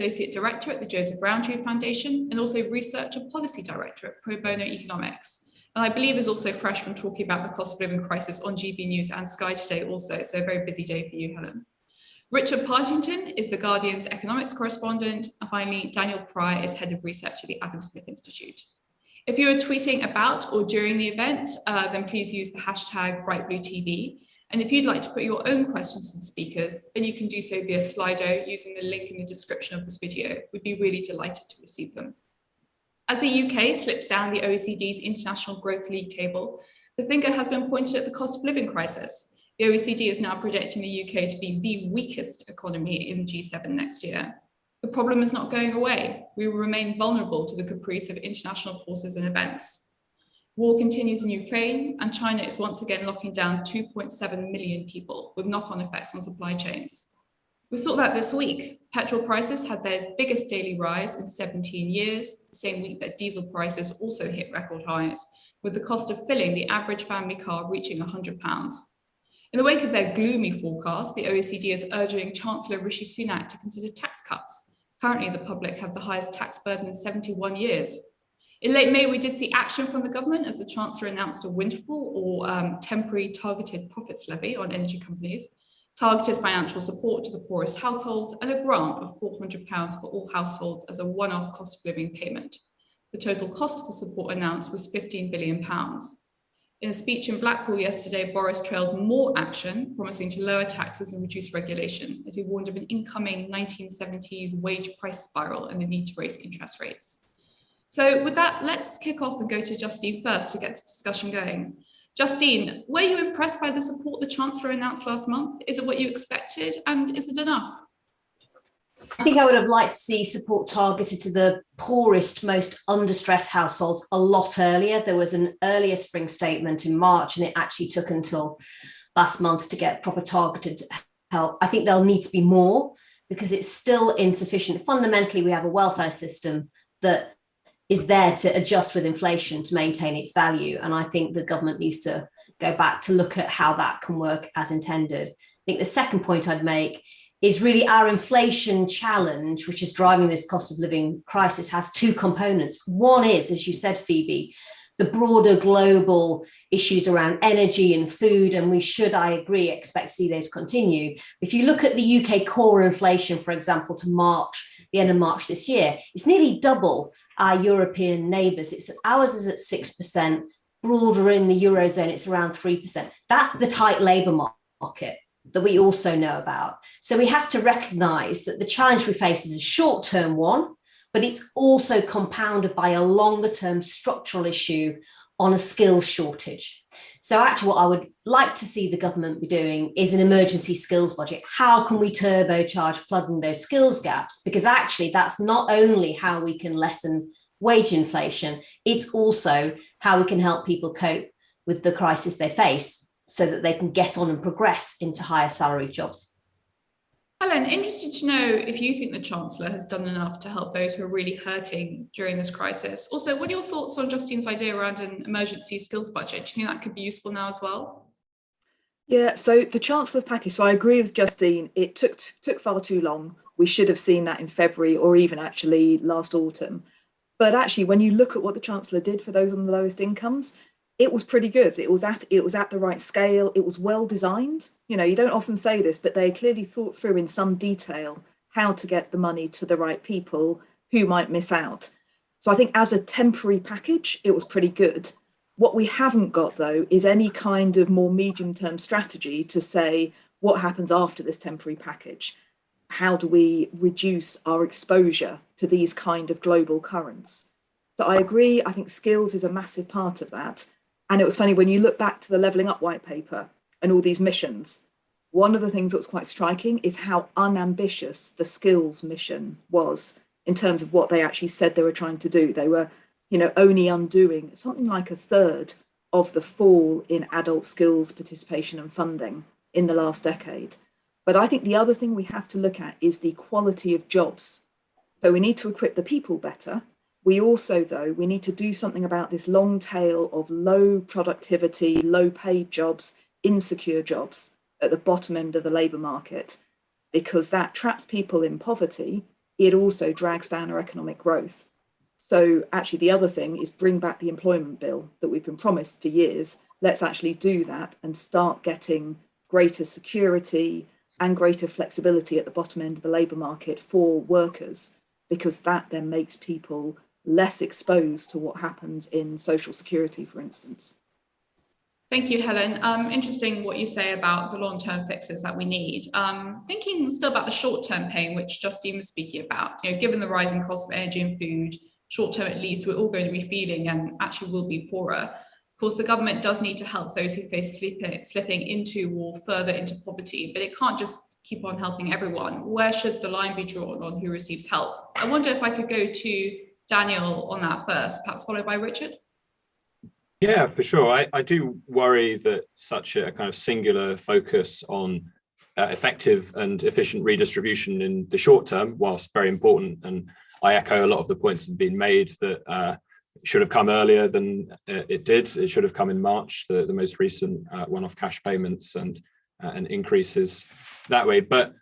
Associate Director at the Joseph Rowntree Foundation and also Research and Policy Director at Pro Bono Economics. And I believe is also fresh from talking about the cost of living crisis on GB News and Sky today also, so a very busy day for you, Helen. Richard Partington is The Guardian's economics correspondent, and finally, Daniel Pryor is head of research at the Adam Smith Institute. If you are tweeting about or during the event, then please use the hashtag BrightBlueTV. And if you'd like to put your own questions to the speakers, then you can do so via Slido using the link in the description of this video. We'd be really delighted to receive them. As the UK slips down the OECD's International Growth League table, the finger has been pointed at the cost of living crisis. The OECD is now projecting the UK to be the weakest economy in G7 next year. The problem is not going away. We will remain vulnerable to the caprice of international forces and events. War continues in Ukraine, and China is once again locking down 2.7 million people with knock-on effects on supply chains. We saw that this week. Petrol prices had their biggest daily rise in 17 years, the same week that diesel prices also hit record highs, with the cost of filling the average family car reaching £100. In the wake of their gloomy forecast, the OECD is urging Chancellor Rishi Sunak to consider tax cuts. Currently, the public have the highest tax burden in 71 years. In late May, we did see action from the government as the Chancellor announced a windfall or temporary targeted profits levy on energy companies, targeted financial support to the poorest households, and a grant of £400 for all households as a one-off cost of living payment. The total cost of the support announced was £15 billion. In a speech in Blackpool yesterday, Boris trailed more action, promising to lower taxes and reduce regulation, as he warned of an incoming 1970s wage price spiral and the need to raise interest rates. So with that, let's kick off and go to Justine first to get this discussion going. Justine, were you impressed by the support the Chancellor announced last month? Is it what you expected, and is it enough? I think I would have liked to see support targeted to the poorest, most under stress households a lot earlier. There was an earlier spring statement in March, and it actually took until last month to get proper targeted help. I think there'll need to be more because it's still insufficient. Fundamentally, we have a welfare system that is there to adjust with inflation to maintain its value. And I think the government needs to go back to look at how that can work as intended. I think the second point I'd make is really our inflation challenge, which is driving this cost of living crisis, has two components. One is, as you said, Phoebe, the broader global issues around energy and food, and we should, I agree, expect to see those continue. If you look at the UK core inflation, for example, to March, the end of March this year, it's nearly double our European neighbours. Ours is at 6%, broader in the Eurozone, it's around 3%. That's the tight labour market that we also know about. So we have to recognise that the challenge we face is a short-term one, but it's also compounded by a longer-term structural issue on a skills shortage. So actually what I would like to see the government be doing is an emergency skills budget. How can we turbocharge plugging those skills gaps? Because actually that's not only how we can lessen wage inflation, it's also how we can help people cope with the crisis they face so that they can get on and progress into higher salaried jobs. Helen, interested to know if you think the Chancellor has done enough to help those who are really hurting during this crisis. Also, what are your thoughts on Justine's idea around an emergency skills budget? Do you think that could be useful now as well? Yeah, so the Chancellor's package, so I agree with Justine, it took far too long. We should have seen that in February or even actually last autumn. But actually, when you look at what the Chancellor did for those on the lowest incomes, it was pretty good. It was at the right scale. It was well designed. You know, you don't often say this, but they clearly thought through in some detail how to get the money to the right people who might miss out. So I think as a temporary package, it was pretty good. What we haven't got, though, is any kind of more medium-term strategy to say what happens after this temporary package. How do we reduce our exposure to these kind of global currents? So I agree. I think skills is a massive part of that. And it was funny, when you look back to the Levelling Up white paper and all these missions, one of the things that was quite striking is how unambitious the skills mission was in terms of what they actually said they were trying to do. They were, you know, only undoing something like a third of the fall in adult skills participation and funding in the last decade. But I think the other thing we have to look at is the quality of jobs. So we need to equip the people better. We also, though, we need to do something about this long tail of low productivity, low paid jobs, insecure jobs at the bottom end of the labour market, because that traps people in poverty. it also drags down our economic growth. So actually the other thing is bring back the employment bill that we've been promised for years. Let's actually do that and start getting greater security and greater flexibility at the bottom end of the labour market for workers, because that then makes people less exposed to what happens in social security, for instance. Thank you, Helen. Interesting what you say about the long-term fixes that we need. Thinking still about the short-term pain, which Justine was speaking about, given the rising cost of energy and food, short-term at least, we're all going to be feeling and actually will be poorer. Of course, the government does need to help those who face slipping into or further into poverty, but it can't just keep on helping everyone. Where should the line be drawn on who receives help? I wonder if I could go to Daniel on that first, perhaps followed by Richard. Yeah, for sure. I do worry that such a kind of singular focus on effective and efficient redistribution in the short term, whilst very important, and I echo a lot of the points that have been made, that it should have come earlier than it did. It should have come in March, the most recent one-off cash payments and increases that way. But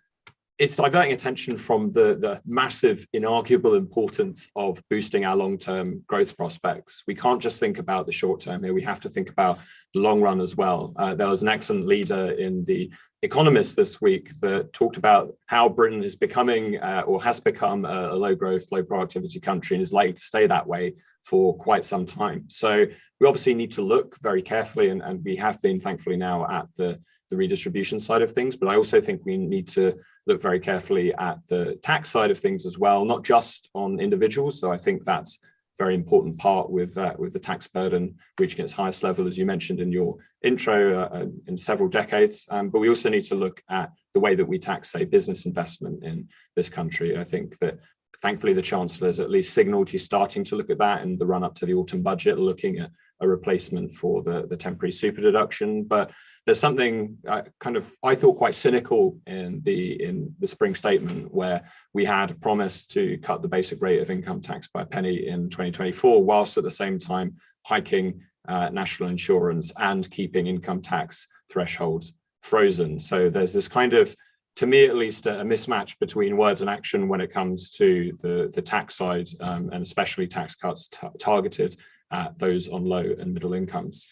it's diverting attention from the massive, inarguable importance of boosting our long-term growth prospects. We can't just think about the short term here. We have to think about the long run as well. There was an excellent leader in The Economist this week that talked about how Britain is becoming or has become a low growth, low productivity country and is likely to stay that way for quite some time. So we obviously need to look very carefully, and we have been thankfully now at the redistribution side of things, but I also think we need to look very carefully at the tax side of things as well, not just on individuals. So I think that's a very important part with the tax burden reaching its highest level, as you mentioned in your intro, in several decades. But we also need to look at the way that we tax, say, business investment in this country. I think that thankfully the Chancellor's at least signalled he's starting to look at that in the run up to the autumn budget, looking at a replacement for the temporary super deduction. But there's something I thought quite cynical in the spring statement, where we had promised to cut the basic rate of income tax by a penny in 2024, whilst at the same time hiking national insurance and keeping income tax thresholds frozen. So there's this kind of, to me at least, a mismatch between words and action when it comes to the tax side, and especially tax cuts targeted at those on low and middle incomes.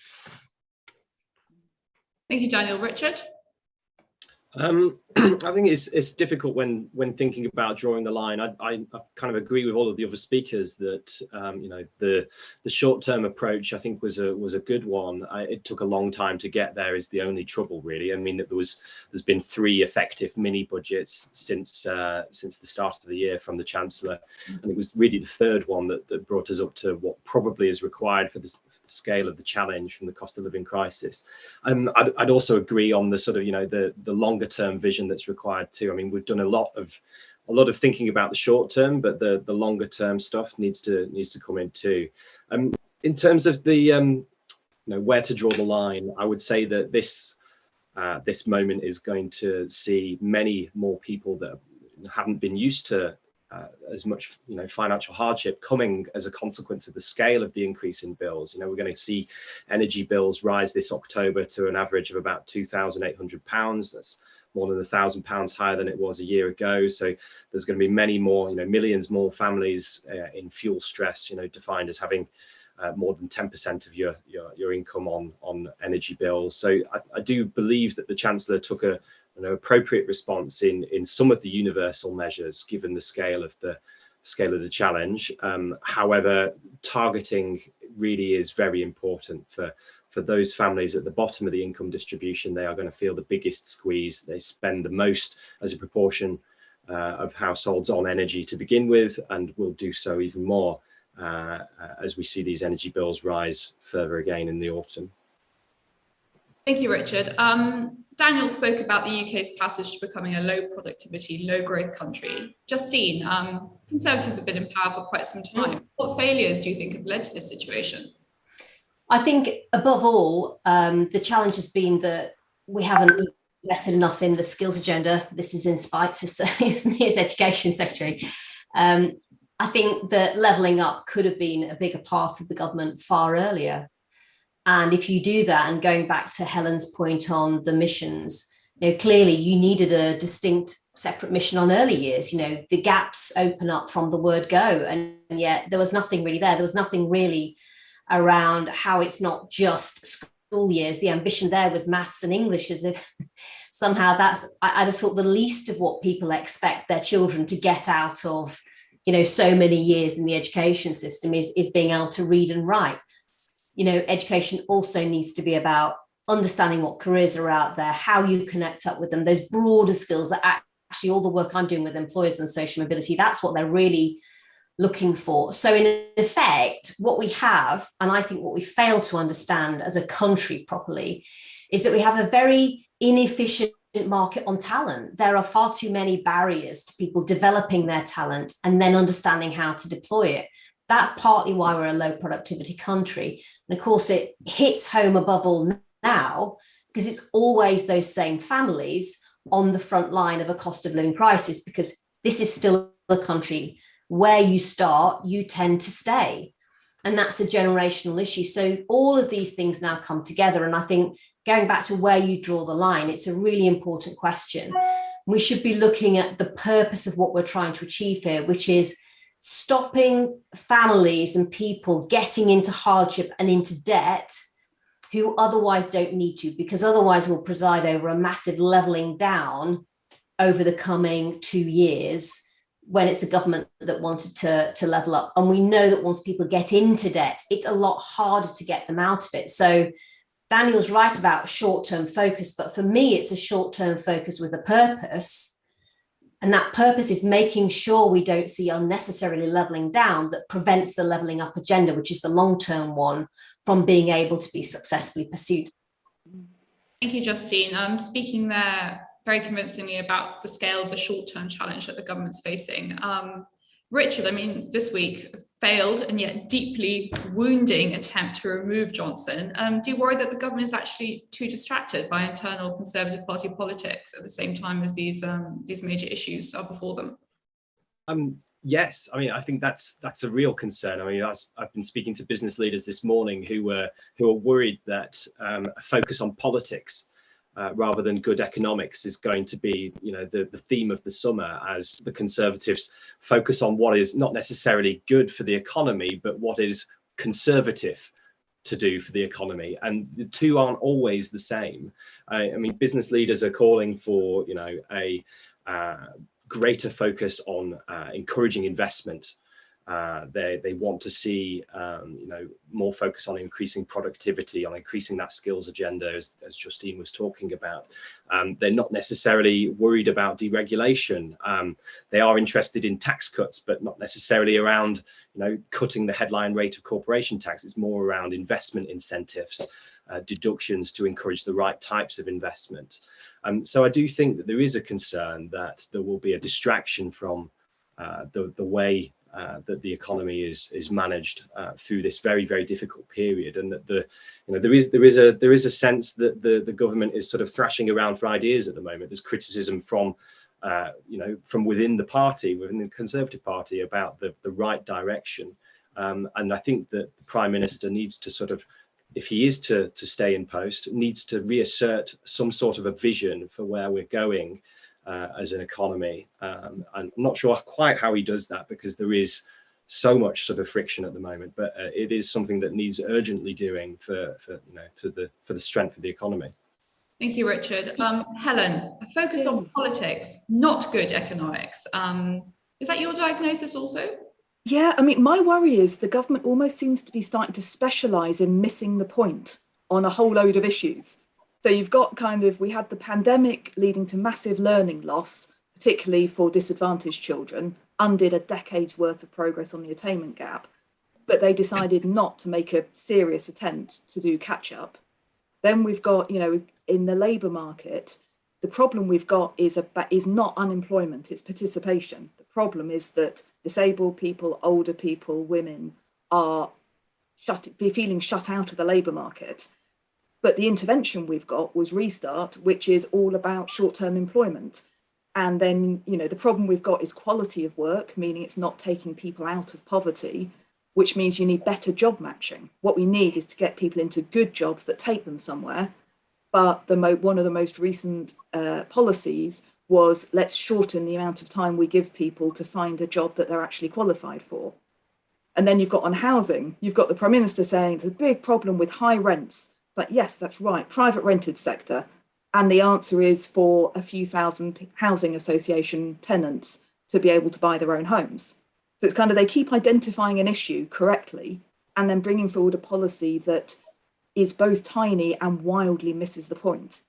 Thank you, Daniel. Richard? I think it's difficult when thinking about drawing the line. I kind of agree with all of the other speakers that the short-term approach I think was a good one. It took a long time to get there is the only trouble, really. I mean, there's been 3 effective mini budgets since the start of the year from the Chancellor, and it was really the third one that brought us up to what probably is required for the scale of the challenge from the cost of living crisis. I'd also agree on the sort of the longer term vision that's required too. I mean, we've done a lot of thinking about the short term, but the longer term stuff needs to come in too. In terms of the where to draw the line, I would say that this moment is going to see many more people that haven't been used to as much financial hardship coming as a consequence of the scale of the increase in bills. We're going to see energy bills rise this October to an average of about £2,800. That's more than £1,000 higher than it was a year ago. So there's going to be many more, millions more families in fuel stress, defined as having more than 10% of your income on energy bills. So I do believe that the Chancellor took an appropriate response in some of the universal measures, given the scale of the challenge. However, targeting really is very important for those families at the bottom of the income distribution. They are going to feel the biggest squeeze. They spend the most as a proportion of households on energy to begin with, and will do so even more as we see these energy bills rise further again in the autumn. Thank you, Richard. Daniel spoke about the UK's passage to becoming a low productivity, low growth country. Justine, Conservatives have been in power for quite some time. What failures do you think have led to this situation? I think above all, the challenge has been that we haven't invested enough in the skills agenda. This is in spite of me as Education Secretary. I think that levelling up could have been a bigger part of the government far earlier. And if you do that, and going back to Helen's point on the missions, clearly you needed a distinct separate mission on early years. The gaps open up from the word go, and yet there was nothing really there. There was nothing really around how it's not just school years. The ambition there was maths and English, as if somehow I'd have thought the least of what people expect their children to get out of, so many years in the education system is being able to read and write. Education also needs to be about understanding what careers are out there, how you connect up with them, those broader skills that actually all the work I'm doing with employers and social mobility, that's what they're really looking for. So in effect, what we have, and I think what we fail to understand as a country properly, is that we have a very inefficient market on talent. There are far too many barriers to people developing their talent and then understanding how to deploy it. That's partly why we're a low productivity country. And of course, it hits home above all now because it's always those same families on the front line of a cost of living crisis, because this is still a country where you start, you tend to stay. And that's a generational issue. So all of these things now come together. And I think going back to where you draw the line, it's a really important question. We should be looking at the purpose of what we're trying to achieve here, which is stopping families and people getting into hardship and into debt who otherwise don't need to, because otherwise we'll preside over a massive levelling down over the coming 2 years when it's a government that wanted to level up. And we know that once people get into debt, it's a lot harder to get them out of it. So Daniel's right about short-term focus, but for me, it's a short-term focus with a purpose. And that purpose is making sure we don't see unnecessarily levelling down that prevents the levelling up agenda, which is the long-term one, from being able to be successfully pursued. Thank you, Justine. Speaking there very convincingly about the scale of the short-term challenge that the government's facing. Richard, this week failed and yet deeply wounding attempt to remove Johnson. Do you worry that the government is actually too distracted by internal Conservative Party politics at the same time as these major issues are before them? Yes, I think that's a real concern. I've been speaking to business leaders this morning who are worried that a focus on politics rather than good economics is going to be, the theme of the summer, as the Conservatives focus on what is not necessarily good for the economy, but what is conservative to do for the economy. And the two aren't always the same. Business leaders are calling for, a greater focus on encouraging investment. They want to see more focus on increasing productivity, on increasing that skills agenda, as Justine was talking about. They're not necessarily worried about deregulation. They are interested in tax cuts, but not necessarily around cutting the headline rate of corporation tax. It's more around investment incentives, deductions to encourage the right types of investment. So I do think that there is a concern that there will be a distraction from the way that the economy is managed through this very, very difficult period, and that there is a sense that the government is sort of thrashing around for ideas at the moment. There's criticism from within the party, within the Conservative Party, about the right direction, and I think that the Prime Minister needs to sort of, if he is to stay in post, needs to reassert some sort of a vision for where we're going as an economy. I'm not sure quite how he does that, because there is so much sort of friction at the moment, but it is something that needs urgently doing for the strength of the economy. Thank you, Richard. Helen, a focus on politics, not good economics. Is that your diagnosis also? Yeah, my worry is the government almost seems to be starting to specialise in missing the point on a whole load of issues. So you've got we had the pandemic leading to massive learning loss, particularly for disadvantaged children, undid a decade's worth of progress on the attainment gap, but they decided not to make a serious attempt to do catch up. Then we've got, in the labour market, the problem we've got is not unemployment, it's participation. The problem is that disabled people, older people, women are feeling shut out of the labour market. But the intervention we've got was Restart, which is all about short-term employment. And then, the problem we've got is quality of work, meaning it's not taking people out of poverty, which means you need better job matching. What we need is to get people into good jobs that take them somewhere. But one of the most recent policies was let's shorten the amount of time we give people to find a job that they're actually qualified for. And then you've got on housing, you've got the Prime Minister saying there's a big problem with high rents. Like, yes, that's right, private rented sector. And the answer is for a few thousand housing association tenants to be able to buy their own homes. So it's kind of, they keep identifying an issue correctly and then bringing forward a policy that is both tiny and wildly misses the point.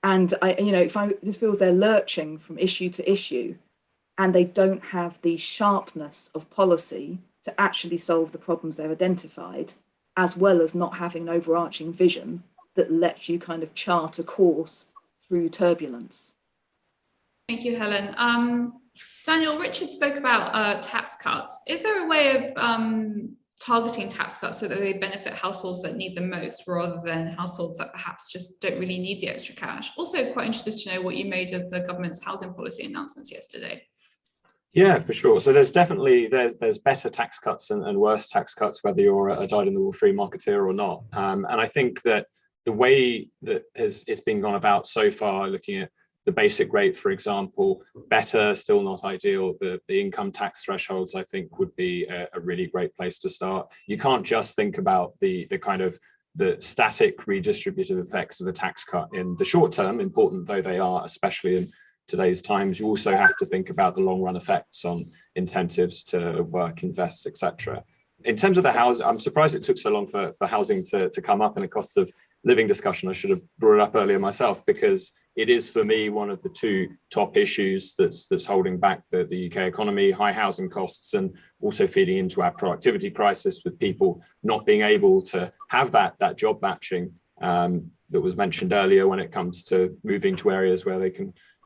And it just feels they're lurching from issue to issue, and they don't have the sharpness of policy to actually solve the problems they've identified, as well as not having an overarching vision that lets you kind of chart a course through turbulence. Thank you, Helen. Daniel, Richard spoke about tax cuts. Is there a way of targeting tax cuts so that they benefit households that need them most, rather than households that perhaps just don't really need the extra cash? Also quite interested to know what you made of the government's housing policy announcements yesterday. Yeah, for sure. So there's definitely, there's better tax cuts and worse tax cuts, whether you're a dyed-in-the-wool free marketeer or not. And I think that the way that it's been gone about so far, looking at the basic rate, for example, better, still not ideal. The income tax thresholds, I think, would be a really great place to start. You can't just think about the kind of the static redistributive effects of a tax cut in the short term, important though they are, especially in today's times. You also have to think about the long run effects on incentives to work, invest, etc. In terms of the house, I'm surprised it took so long for housing to come up in a cost of living discussion. I should have brought it up earlier myself, because it is for me one of the two top issues that's holding back the UK economy, high housing costs, and also feeding into our productivity crisis with people not being able to have that job matching that was mentioned earlier when it comes to moving to areas where they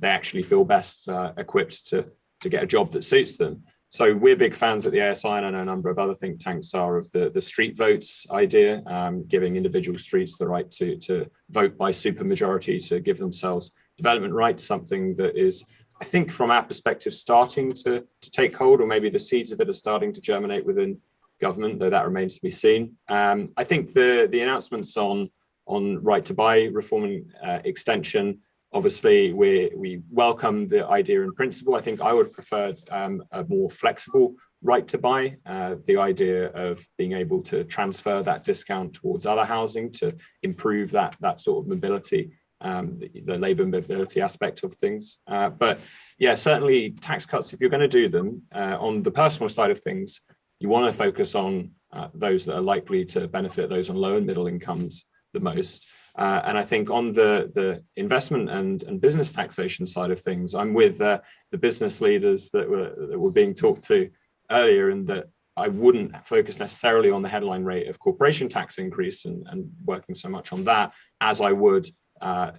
actually feel best equipped to get a job that suits them. So we're big fans at the ASI, and I know a number of other think tanks are, of the street votes idea, giving individual streets the right to vote by supermajority to give themselves development rights, something that is, I think, from our perspective, starting to take hold, or maybe the seeds of it are starting to germinate within government, though that remains to be seen. I think the announcements on right to buy reform and extension, obviously, we welcome the idea in principle. I think I would prefer a more flexible right to buy, the idea of being able to transfer that discount towards other housing to improve that sort of mobility, the labour mobility aspect of things. But yeah, certainly tax cuts, if you're going to do them, on the personal side of things, you want to focus on those that are likely to benefit those on low and middle incomes the most. And I think on the investment and business taxation side of things, I'm with the business leaders that were being talked to earlier, and that I wouldn't focus necessarily on the headline rate of corporation tax increase and working so much on that as I would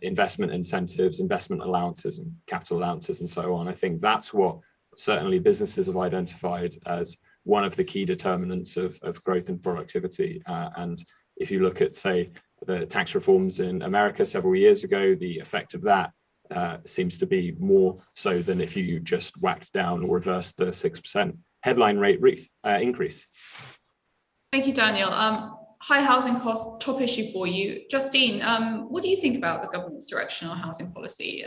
investment incentives, investment allowances and capital allowances and so on. I think that's what certainly businesses have identified as one of the key determinants of growth and productivity. And if you look at, say, the tax reforms in America several years ago, the effect of that seems to be more so than if you just whacked down or reversed the 6% headline rate increase. Thank you, Daniel. High housing costs, top issue for you. Justine, what do you think about the government's directional housing policy?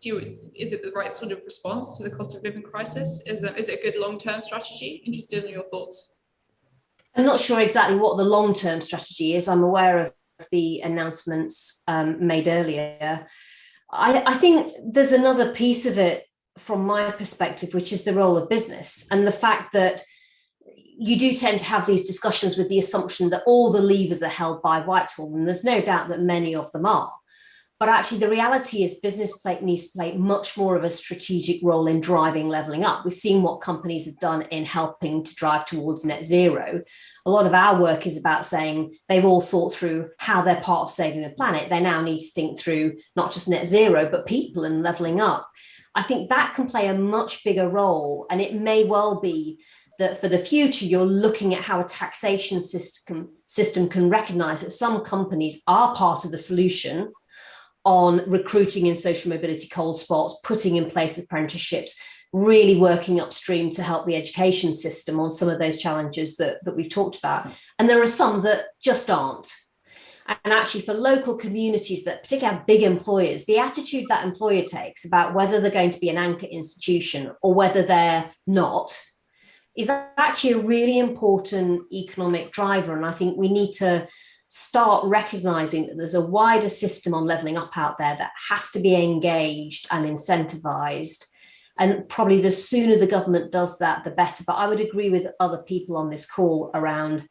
Is it the right sort of response to the cost of living crisis? Is it a good long-term strategy? Interested in your thoughts. I'm not sure exactly what the long-term strategy is. I'm aware of the announcements made earlier. I think there's another piece of it from my perspective, which is the role of business, and the fact that you do tend to have these discussions with the assumption that all the levers are held by Whitehall, and there's no doubt that many of them are. But actually, the reality is business needs to play much more of a strategic role in driving levelling up. We've seen what companies have done in helping to drive towards net zero. A lot of our work is about saying they've all thought through how they're part of saving the planet. They now need to think through not just net zero, but people and levelling up. I think that can play a much bigger role, and it may well be that for the future, you're looking at how a taxation system can recognise that some companies are part of the solution on recruiting in social mobility cold spots, putting in place apprenticeships, really working upstream to help the education system on some of those challenges that we've talked about. And there are some that just aren't. And actually for local communities that particularly have big employers, the attitude that employer takes about whether they're going to be an anchor institution or whether they're not is actually a really important economic driver. And I think we need to start recognizing that there's a wider system on levelling up out there that has to be engaged and incentivized. And probably the sooner the government does that, the better. But I would agree with other people on this call around,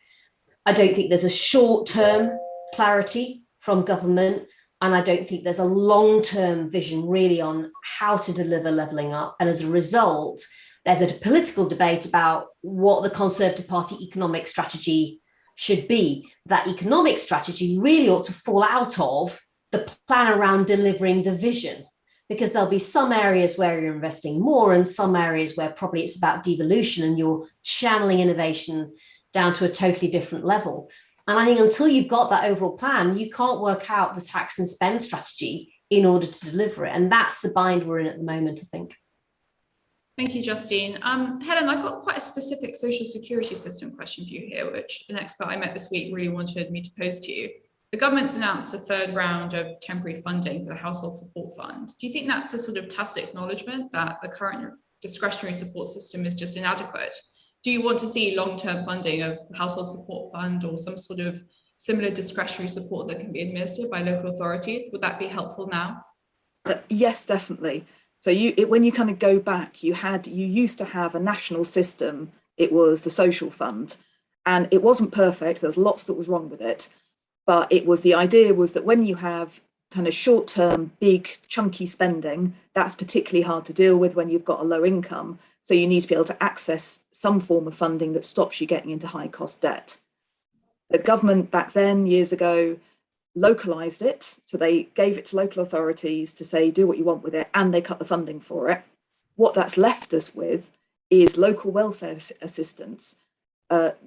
I don't think there's a short-term clarity from government, and I don't think there's a long-term vision really on how to deliver levelling up. And as a result, there's a political debate about what the Conservative Party economic strategy should be. That economic strategy really ought to fall out of the plan around delivering the vision, because there'll be some areas where you're investing more and some areas where probably it's about devolution and you're channeling innovation down to a totally different level. And I think until you've got that overall plan, you can't work out the tax and spend strategy in order to deliver it. And that's the bind we're in at the moment, I think. Thank you, Justine. Helen, I've got quite a specific social security system question for you here, which an expert I met this week really wanted me to pose to you. The government's announced a third round of temporary funding for the Household Support Fund. Do you think that's a sort of tacit acknowledgement that the current discretionary support system is just inadequate? Do you want to see long-term funding of the Household Support Fund or some sort of similar discretionary support that can be administered by local authorities? Would that be helpful now? Yes, definitely. So when you kind of go back, you used to have a national system. It was the social fund, and it wasn't perfect. There's lots that was wrong with it, but the idea was that when you have kind of short-term, big, chunky spending, that's particularly hard to deal with when you've got a low income. So you need to be able to access some form of funding that stops you getting into high cost debt. The government back then, years ago, localized it. So they gave it to local authorities to say, do what you want with it, and they cut the funding for it. What that's left us with is local welfare assistance,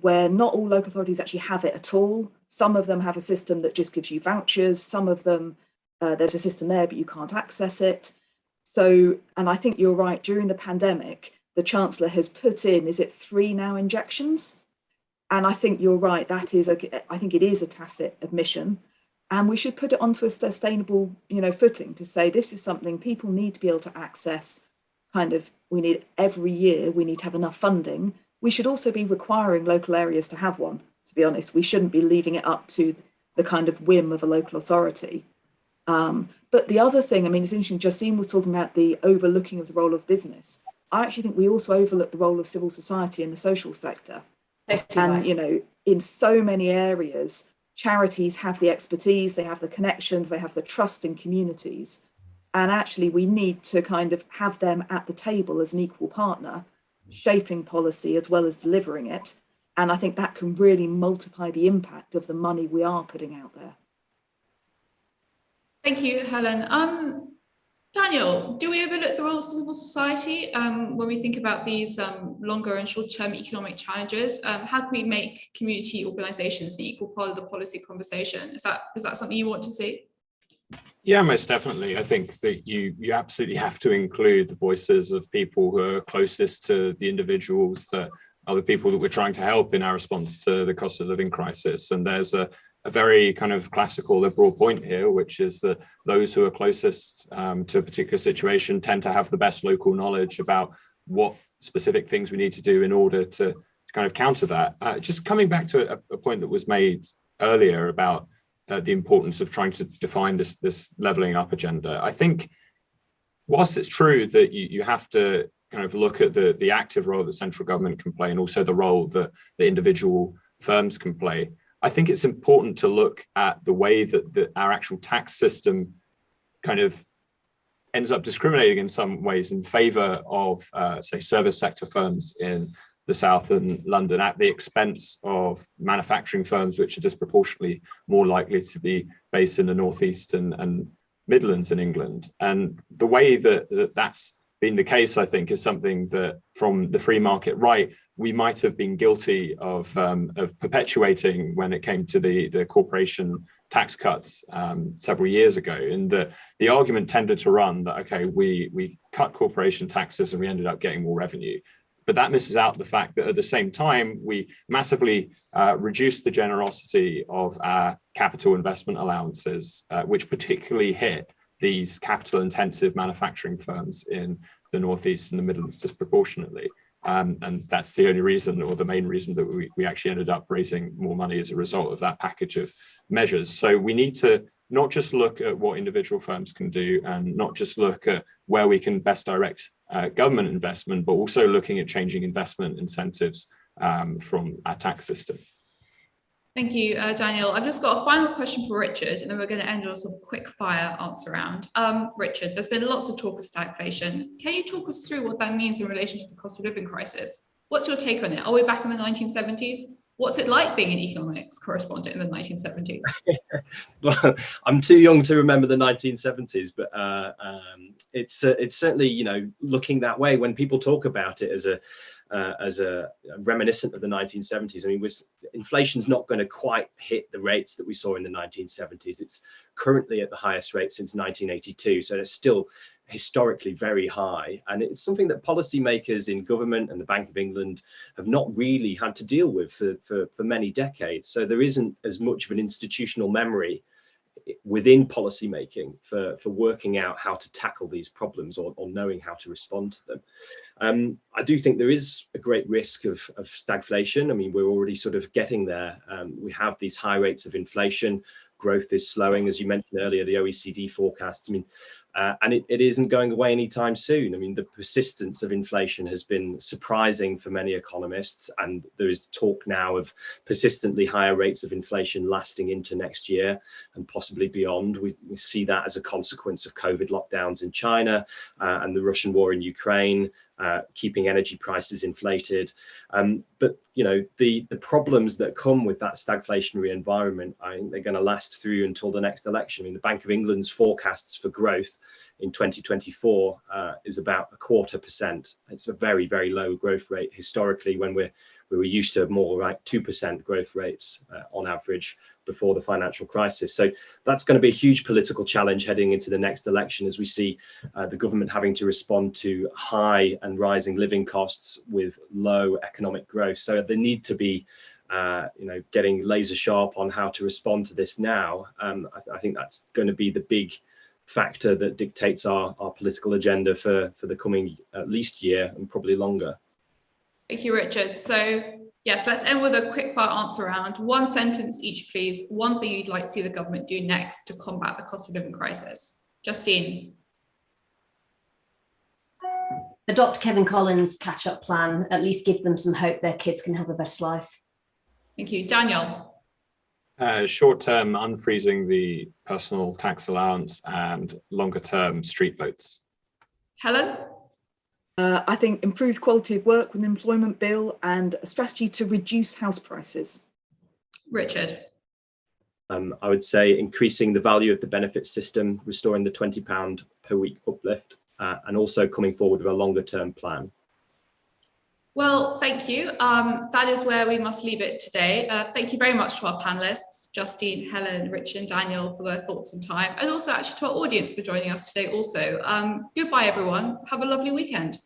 where not all local authorities actually have it at all. Some of them have a system that just gives you vouchers. Some of them, there's a system there, but you can't access it. So, and I think you're right, during the pandemic, the Chancellor has put in, is it 3 now injections? And I think you're right, I think it is a tacit admission. And we should put it onto a sustainable, footing to say this is something people need to be able to access. We need every year, we need to have enough funding. We should also be requiring local areas to have one, to be honest. We shouldn't be leaving it up to the kind of whim of a local authority. But the other thing, it's interesting, Justine was talking about the overlooking of the role of business. I actually think we also overlook the role of civil society in the social sector. And, in so many areas, charities have the expertise, they have the connections, they have the trust in communities. And actually, we need to kind of have them at the table as an equal partner, shaping policy as well as delivering it. And I think that can really multiply the impact of the money we are putting out there. Thank you, Helen. Daniel, do we overlook the role of civil society when we think about these longer and short-term economic challenges? How can we make community organisations an equal part of the policy conversation? Is that something you want to see? Yeah, most definitely. I think that you absolutely have to include the voices of people who are closest to the individuals that are the people that we're trying to help in our response to the cost of living crisis. And there's a very kind of classical liberal point here, which is that those who are closest to a particular situation tend to have the best local knowledge about what specific things we need to do in order to kind of counter that. Just coming back to a point that was made earlier about the importance of trying to define this levelling up agenda. I think whilst it's true that you have to kind of look at the active role that central government can play and also the role that the individual firms can play, I think it's important to look at the way that our actual tax system kind of ends up discriminating in some ways in favour of, say, service sector firms in the South and London at the expense of manufacturing firms, which are disproportionately more likely to be based in the Northeast and Midlands in England. And the way that's been the case, I think, is something that from the free market right, we might have been guilty of perpetuating when it came to the corporation tax cuts several years ago. And the argument tended to run that, okay, we cut corporation taxes and we ended up getting more revenue. But that misses out the fact that at the same time, we massively reduced the generosity of our capital investment allowances, which particularly hit these capital intensive manufacturing firms in the Northeast and the Midlands disproportionately. And that's the only reason, or the main reason, that we actually ended up raising more money as a result of that package of measures. So we need to not just look at what individual firms can do and not just look at where we can best direct government investment, but also looking at changing investment incentives from our tax system. Thank you, Daniel. I've just got a final question for Richard, and then we're going to end on a sort of quick fire answer round. Richard, there's been lots of talk of stagflation. Can you talk us through what that means in relation to the cost of living crisis? What's your take on it? Are we back in the 1970s? What's it like being an economics correspondent in the 1970s? Well, I'm too young to remember the 1970s, but it's certainly, you know, looking that way when people talk about it as a reminiscent of the 1970s. I mean, inflation's not going to quite hit the rates that we saw in the 1970s. It's currently at the highest rate since 1982, so it's still historically very high, and it's something that policymakers in government and the Bank of England have not really had to deal with for many decades. So there isn't as much of an institutional memory within policymaking for working out how to tackle these problems or knowing how to respond to them. I do think there is a great risk of stagflation. I mean, we're already sort of getting there. We have these high rates of inflation. Growth is slowing, as you mentioned earlier, the OECD forecasts. I mean, and it isn't going away anytime soon. I mean, the persistence of inflation has been surprising for many economists, and there is talk now of persistently higher rates of inflation lasting into next year and possibly beyond. We see that as a consequence of COVID lockdowns in China and the Russian war in Ukraine, keeping energy prices inflated. But you know, the problems that come with that stagflationary environment, I think they're going to last through until the next election. I mean, the Bank of England's forecasts for growth in 2024 is about 0.25%. It's a very, very low growth rate historically, when we were used to more like 2% growth rates on average before the financial crisis. So that's going to be a huge political challenge heading into the next election, as we see the government having to respond to high and rising living costs with low economic growth. So they need to be you know, getting laser sharp on how to respond to this now. I think that's going to be the big factor that dictates our political agenda for the coming at least year and probably longer. Thank you, Richard. So yes, let's end with a quick fire answer round. One sentence each, please. One thing you'd like to see the government do next to combat the cost of living crisis. Justine. Adopt Kevin Collins' catch-up plan, at least give them some hope their kids can have a better life. Thank you. Daniel. Short-term, unfreezing the personal tax allowance, and longer-term street votes. Helen? I think improved quality of work with an employment bill and a strategy to reduce house prices. Richard? I would say increasing the value of the benefits system, restoring the £20 per week uplift, and also coming forward with a longer-term plan. Well, thank you. That is where we must leave it today. Thank you very much to our panelists, Justine, Helen, Richard and Daniel, for their thoughts and time, and also actually to our audience for joining us today also. Goodbye, everyone. Have a lovely weekend.